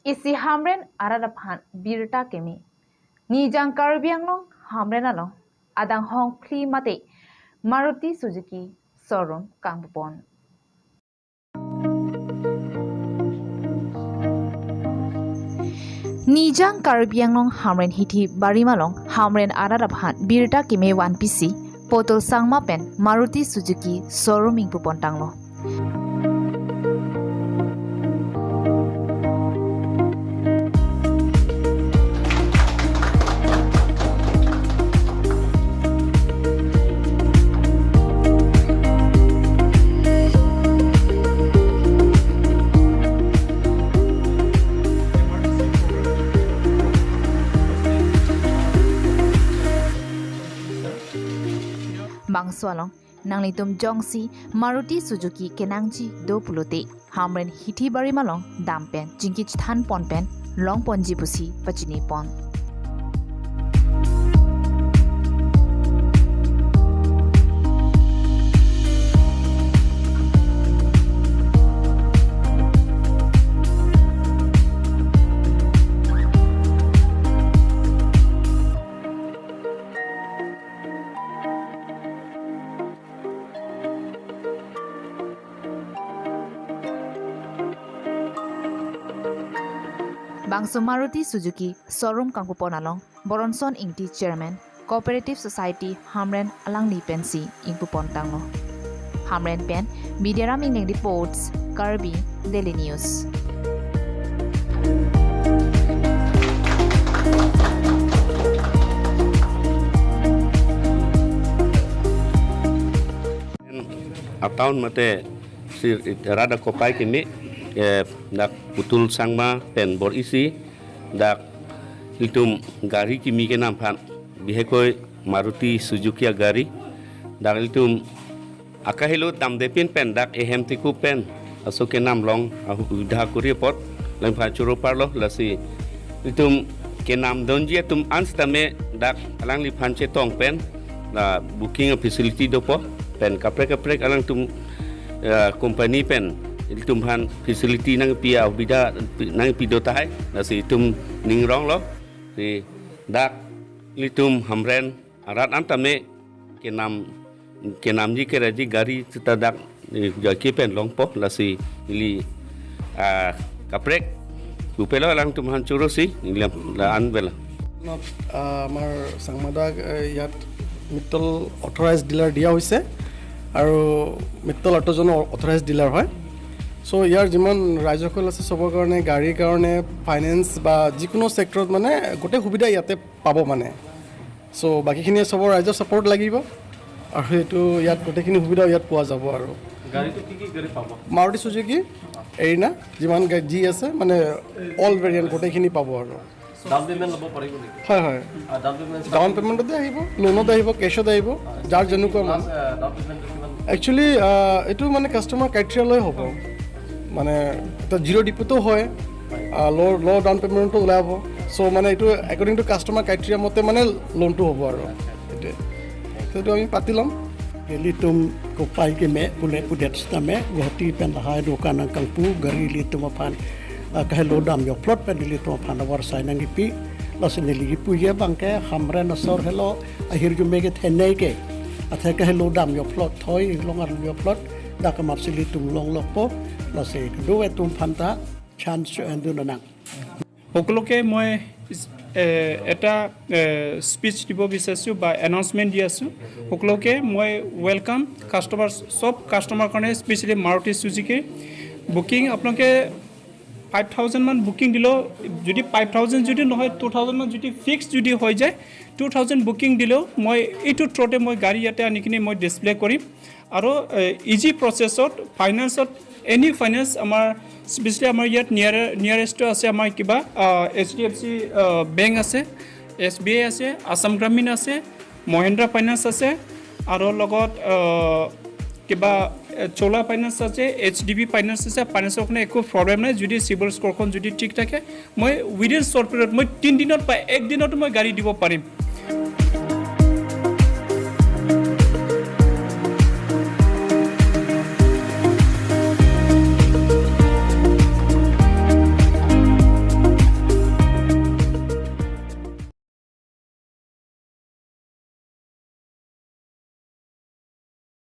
Isi Hamren Aradapan Birta keme. Nijang Karbi Anglong Hamren along. Adang hongphli mate. MARUTI Suzuki Showroom kangpu. Nijang Karbi Anglong Hamren hiti barimalong Hamren Aradapan Birta keme 1 PC. Potol sangma pen MARUTI Suzuki Showroom ingpupon tanglo. Bangsualong nanglitum jongsi MARUTI Suzuki kenangji 20 Hamren hiti barimalong dampen jingki than ponpen long ponji busi pachini pon. Bangso MARUTI Suzuki Showroom kangpu ponalong Boronson Ingti Chairman Cooperative Society Hamren Alang Pensi ingpu pontanglo. Hamren Pen Media Raming Reports Karbi Daily News. Ataun mate sir rada kopai kini dak putul sangma pen bor isi dak litum gari kimi ke nam phan bihekoi MARUTI Suzuki gari dak litum akahilo tam depin pen dak ehem tiku pen asoke nam long udah kuri pot lang pha churo parlo lasi litum ke nam donji tum anstame dak alang li phan che tong pen la booking facility dopo pen kaprek alang tum company pen tumhan facility nang pia bida nang pidota hai nasi tum ningrong lo si dak litum Hamren arat antame kenam ji keraji gari kita dak jaki pen longpo lasi ili kaprek upelo lang tumhan churosi ilam la anbela not আমাৰ সংবাদক ইয়াত Mittal authorised dealer দিয়া হৈছে আৰু Mittal অটোজন authorised dealer হয় so ইয়াৰ যিমান ৰাজ্যসকল আছে সবৰ কাৰণে গাড়ীৰ কাৰণে ফাইনেন্স বা যিকোনো সেক্টৰত মানে গোটেই সুবিধা ইয়াতে পাব মানে সো বাকিখিনি সবৰ ৰাজ্যৰ সাপোৰ্ট লাগিব আৰু সেইটো ইয়াত গোটেইখিনি সুবিধা ইয়াত পোৱা যাব আৰু গাড়ীটো কি গাড়ী পাব MARUTI Suzuki এৰিনা যিমান জি আছে মানে অল ভেৰিয়েণ্ট গোটেইখিনি পাব আৰু ডাউন পেমেণ্ট ল'ব পাৰিব নেকি হয় হয় ডাউন পেমেণ্টতে আহিব লোনত আহিব কেছত আহিব যাৰ যেনেকুৱা ডাউন পেমেণ্ট একচুৱেলি এইটো মানে কাষ্টমাৰ ক্ৰাইটেৰিয়া লৈ হ'ব মানে এটা জিৰ' ডিপ'টো হয় ল' ডাউন পেমেণ্টটো ওলাব চ' মানে এইটো একৰ্ডিং টু কাষ্টমাৰ ক্ৰাইটেৰিয়া মতে মানে লোনটো হ'ব আৰু সেইটোৱে সেইটো আমি পাতি ল'ম litum kopai keme pule pudet stame goti pen hai dokana kangpu gari litum pan kahelo dam yo plot pen litum pan war sai nangi pi lasne ligi puye bangke Hamren asor hello ahir ju mege thenai ke athe kahelo dam yo plot thoi longar yo plot dakamar silitum long lopo lase do etum phanta chance endunana সকলোকে মই এটা speech দিব বিচাৰিছোঁ বা announcement দি আছোঁ সকলোকে মই welcome customer সব কাষ্টমাৰ কাৰণে স্পেচিয়েলি MARUTI Suzuki বুকিং আপোনালোকে 5000 মান বুকিং দিলেও যদি 5000 যদি নহয় 2000 মান যদি ফিক্স যদি হৈ যায় 2000 বুকিং দিলেও মই এইটো থ্ৰতে মই গাড়ী ইয়াতে আনি কিনে মই ডিছপ্লে কৰিম আৰু ইজি প্ৰচেছত ফাইনেন্সত এনি ফাইনেন্স আমাৰ স্পেচিয়েলি আমাৰ ইয়াত নিয়াৰেষ্টটো আছে আমাৰ কিবা HDFC বেংক আছে SBI আছে আসাম গ্ৰামীণ আছে মহিন্দ্ৰা ফাইনেন্স আছে আৰু লগত কিবা চোলা ফাইনেন্স আছে HDB ফাইনেন্স আছে ফাইনেন্সৰ কাৰণে একো প্ৰব্লেম নাই যদি চিভিল স্ক'ৰখন যদি ঠিক থাকে মই উইদিন শ্বৰ্ট পিৰিয়ড মই 3 দিনত বা 1 দিনত মই গাড়ী দিব পাৰিম